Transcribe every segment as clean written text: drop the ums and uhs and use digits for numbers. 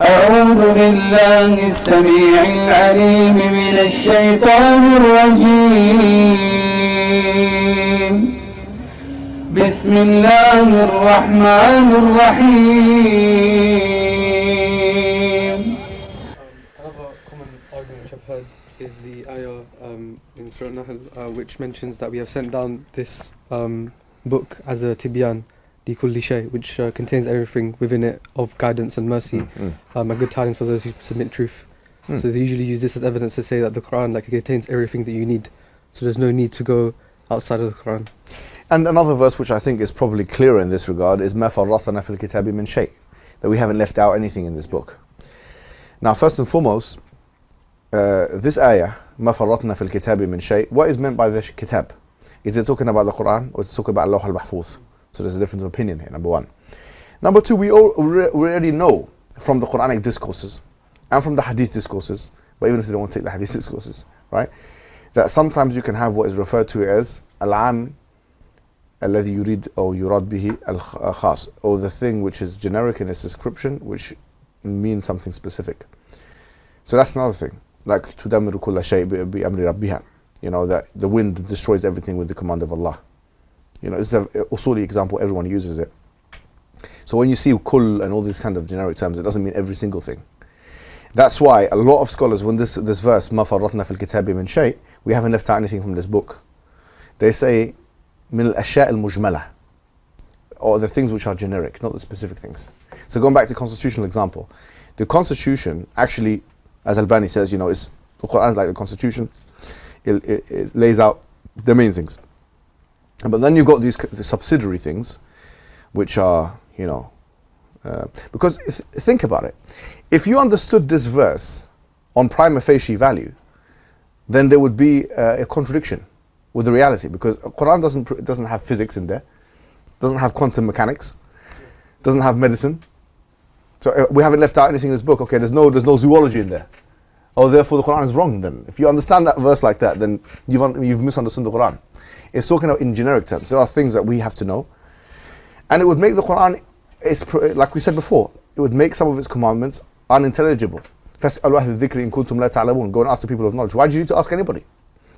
أعوذ بالله السميع العليم من الشيطان الرجيم. بسم الله الرحمن الرحيم. Another common argument which I've heard is the ayah in Surah Nahl which mentions that we have sent down this book as a tibyan li kulli shay, which contains everything within it of guidance and mercy, and good tidings for those who submit truth. So they usually use this as evidence to say that the Quran contains everything that you need, so there's no need to go outside of the Quran. And another verse which I think is probably clearer in this regard is مَا فَرَّطْنَا فِي الْكِتَابِ مِنْ شَيْءٍ, that we haven't left out anything in this book. Now first and foremost, this ayah مَا فَرَّطْنَا فِي الْكِتَابِ مِنْ شَيْءٍ, what is meant by the kitab? Is it talking about the Quran or is it talking about Lawh al-Mahfuz? So there's a difference of opinion here, number one. Number two, we already know from the Quranic discourses and from the Hadith discourses, but even if they don't want to take the Hadith discourses, right, that sometimes you can have what is referred to as al-am alladhi yurid or yurad bihi al-khas, or the thing which is generic in its description, which means something specific. So that's another thing, like tudammiru kulla shay bi amri rabbiha, you know, that the wind destroys everything with the command of Allah. You know, it's an usuli example, everyone uses it. So when you see kull and all these kind of generic terms, it doesn't mean every single thing. That's why a lot of scholars, when this verse, مَا فَرَّطْنَا فِي الْكِتَابِ مِنْ شَيْءٍ, we haven't left out anything from this book, they say مِنْ الْأَشْيَاءِ الْمُجْمَلَةِ, or the things which are generic, not the specific things. So going back to constitutional example, the constitution actually, as Albani says, you know, the Quran is like the constitution, it lays out the main things. But then you've got the subsidiary things, which are, you know, because think about it. If you understood this verse on prima facie value, then there would be a contradiction with the reality, because Quran doesn't have physics in there, doesn't have quantum mechanics, doesn't have medicine. So we haven't left out anything in this book. Okay, there's no zoology in there. Oh, therefore the Quran is wrong. Then, if you understand that verse like that, then you've misunderstood the Quran. It's talking about in generic terms. There are things that we have to know, and it would make the Quran, like we said before, it would make some of its commandments unintelligible. فَاسْأَلُوا أَهْلَ الذِّكْرِ إِن كُنتُمْ لَا تَعْلَمُونَ, go and ask the people of knowledge. Why do you need to ask anybody?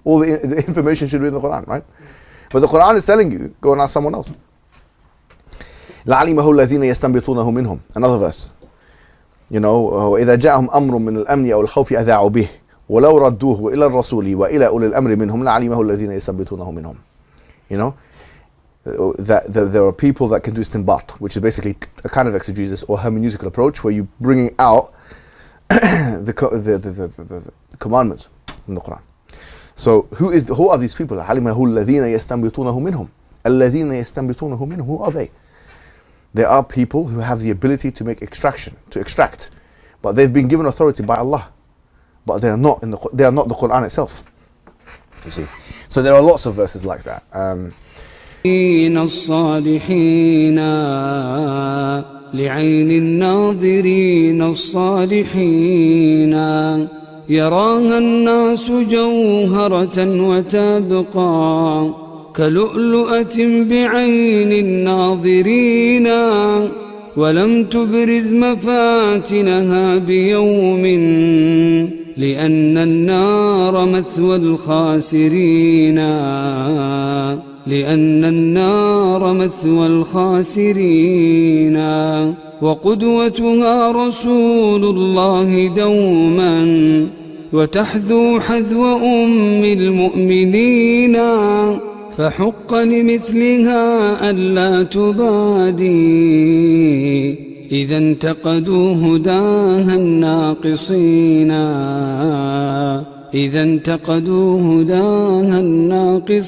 All the information should be in the Quran, right? But the Quran is telling you, go and ask someone else. لَعَلِمَهُ الَّذِينَ يَسْتَنبِطُونَهُ مِنْهُم, another verse. You know, إِذَا جَاءَهُمْ أَمْرٌ مِّنَ الْأَمْنِ أَوْ الْخَوْفِ أَذَاعُوا بِهِ وَلَوْ رَدُّوهُ إِلَى الرَّسُولِ وَإِلَى أُولِي الْأَمْرِ مِنْهُمْ لَعَلِمَهُ الَّذِينَ يَسْتَنبِطُونَهُ مِنْهُم. You know, that there are people that can do istinbat, which is basically a kind of exegesis or hermeneutical approach where you bringing out the commandments in the Quran. So who are these people? عَلِمَهُ الَّذِينَ يَسْتَنبِطُونَهُ مِنْهُمْ الَّذِينَ يَسْتَنبِطُونَهُ مِنْهُمْ. Who are they? There are people who have the ability to make extract, but they've been given authority by Allah, but they are not the Quran itself. You see, so there are lots of verses like that. الصالحين لعين الناظرين الصالحين يراها الناس جوهرة وتبقى كلؤلؤة بعين الناظرين ولم تبرز مفاتنها بيوم لأن النار مثوى الخاسرين لأن النار مثوى الخاسرين وقدوتها رسول الله دوما وتحذو حذو أم المؤمنين فحق لمثلها ألا تبادي إذا انتقدوا هداها الناقصين إذا انتقدوا هداها الناقصين.